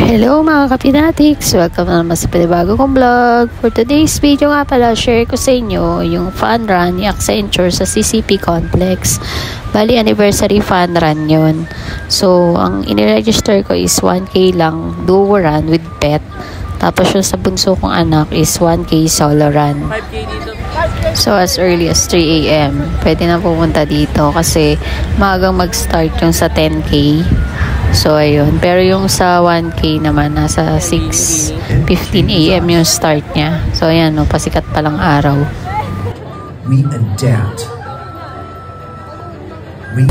Hello mga kapinatics! Welcome na naman sa panibago kong vlog. For today's video nga pala, share ko sa inyo yung fun run ni Accenture sa CCP Complex. Bali, anniversary fun run yun. So, ang iniregister ko is 1K lang duo run with pet. Tapos yung sa bunso kong anak is 1K solo run. So, as early as 3 AM, pwede na pumunta dito kasi maagang mag-start yung sa 10K. So, ayun. Pero yung sa 1K naman, nasa 6:15 AM yung start niya. So, ayan, no, pasikat palang araw. We adapt. We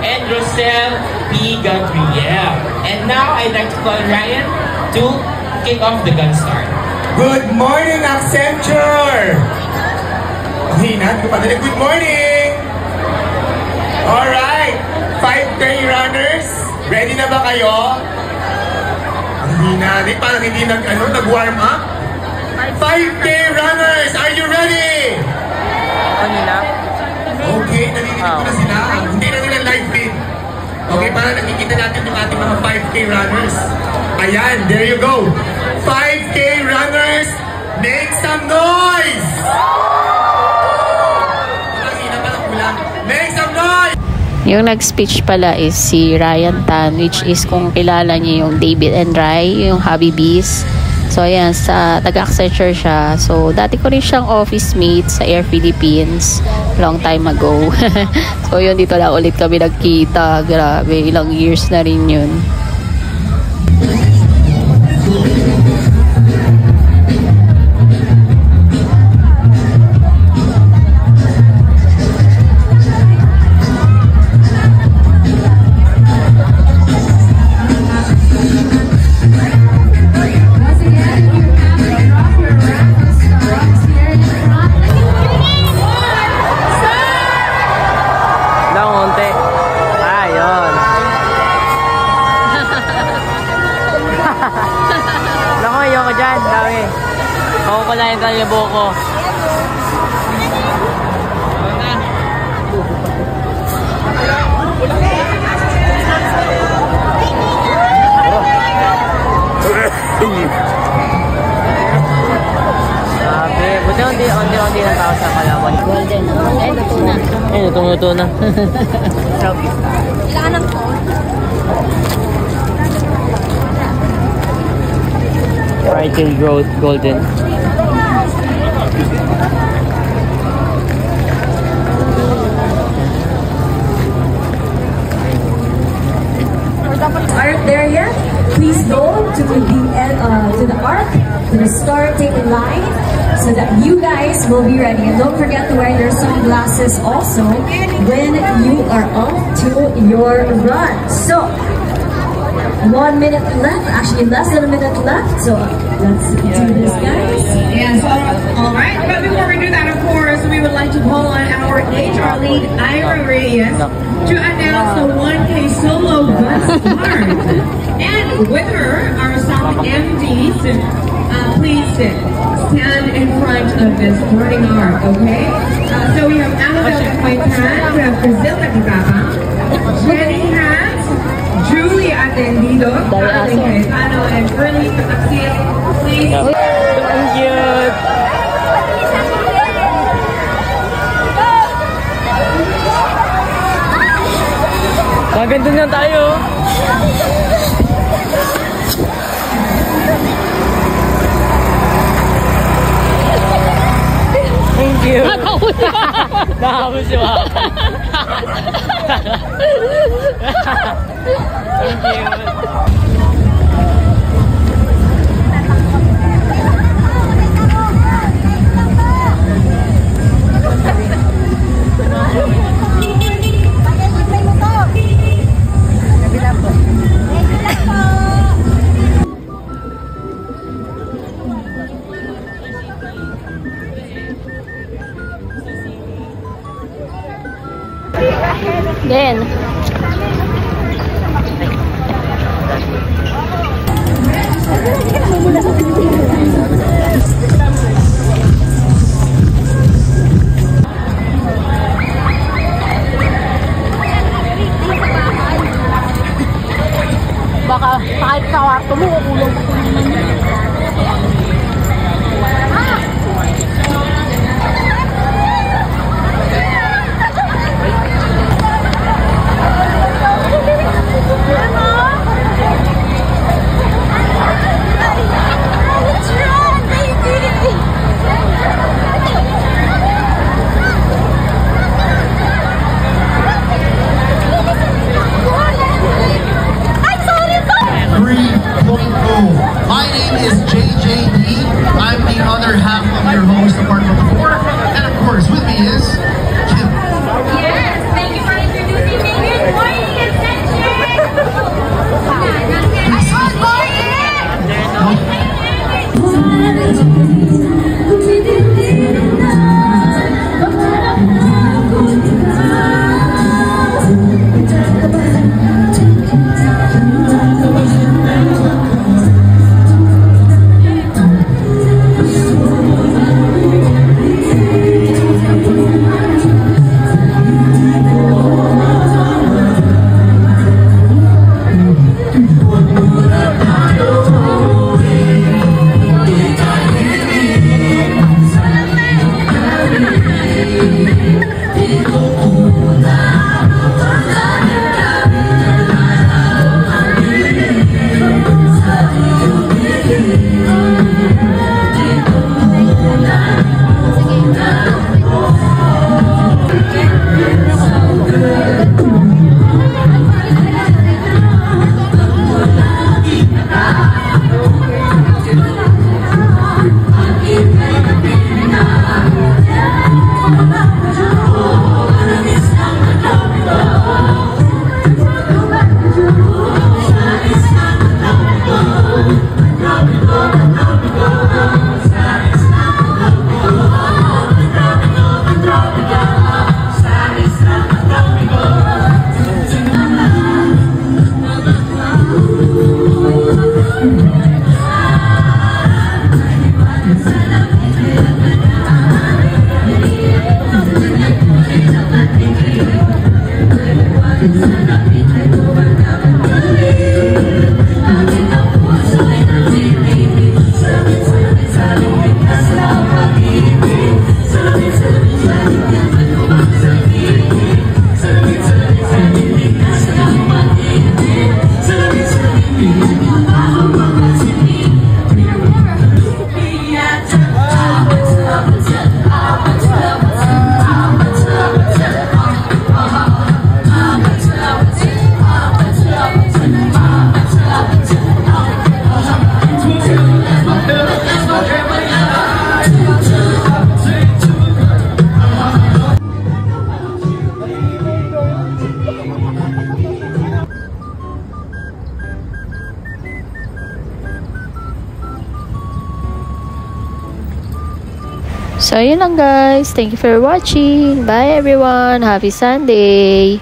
and Rosel P. Gabriel. And now I'd like to call Ryan to kick off the gun start. Good morning, Accenture! Hinat ko pa din. Good morning! Alright, 5K runners, ready na ba kayo? Ang hina, parang hindi nag-warm up. 5K runners, are you ready? Okay, narinig ko na sila. Hindi na nila live feed. Okay, para nakikita natin yung ating mga 5K runners. Ayan, there you go. 5K runners, make some noise! Make some noise! Yung nag-speech pala is si Ryan Tan, which is kung kilala niyo yung David and Rai, yung Habibis. So, ayan, sa taga-Accenture siya. So, dati ko rin siyang office mate sa Air Philippines long time ago. So, yun, dito lang ulit kami nagkita. Grabe, ilang years na rin yun. Kukulayan tayo yung buko. Sabi, buti onti ng tao sa Kalawan. Golden. Ay, luto na. Ay, luto na. Kailangan ng Fried till golden. Aren't there yet? Please go to the arc, to the starting line, so that you guys will be ready. And don't forget to wear your sunglasses also when you are off to your run. So, 1 minute left, actually less than a minute left. So, let's do this, guys. Yes, all right. But before we do that, of course, we would like to call on our HR lead, Ira Reyes, to announce the 1K solo bus start. And with her, our SOC MDs, please stand in front of this burning arc, okay? So we have Annabelle Quaitan, we have Priscilla Kagabang, Jenny Hans, Julie Atendido, Darling Cayetano, and Curly Pataxil, please. Thank you. Maganda na tayo. Thank you. Nakahuli si Mama. Thank you. Then, baka kahit sa kwarto mo, ukulong ko naman yun. My name is JJD. I'm the other half of your host, apart from the four. And of course, with me is Kim. Yes, thank you for introducing me. Good morning, so yun lang guys. Thank you for watching. Bye everyone. Happy Sunday.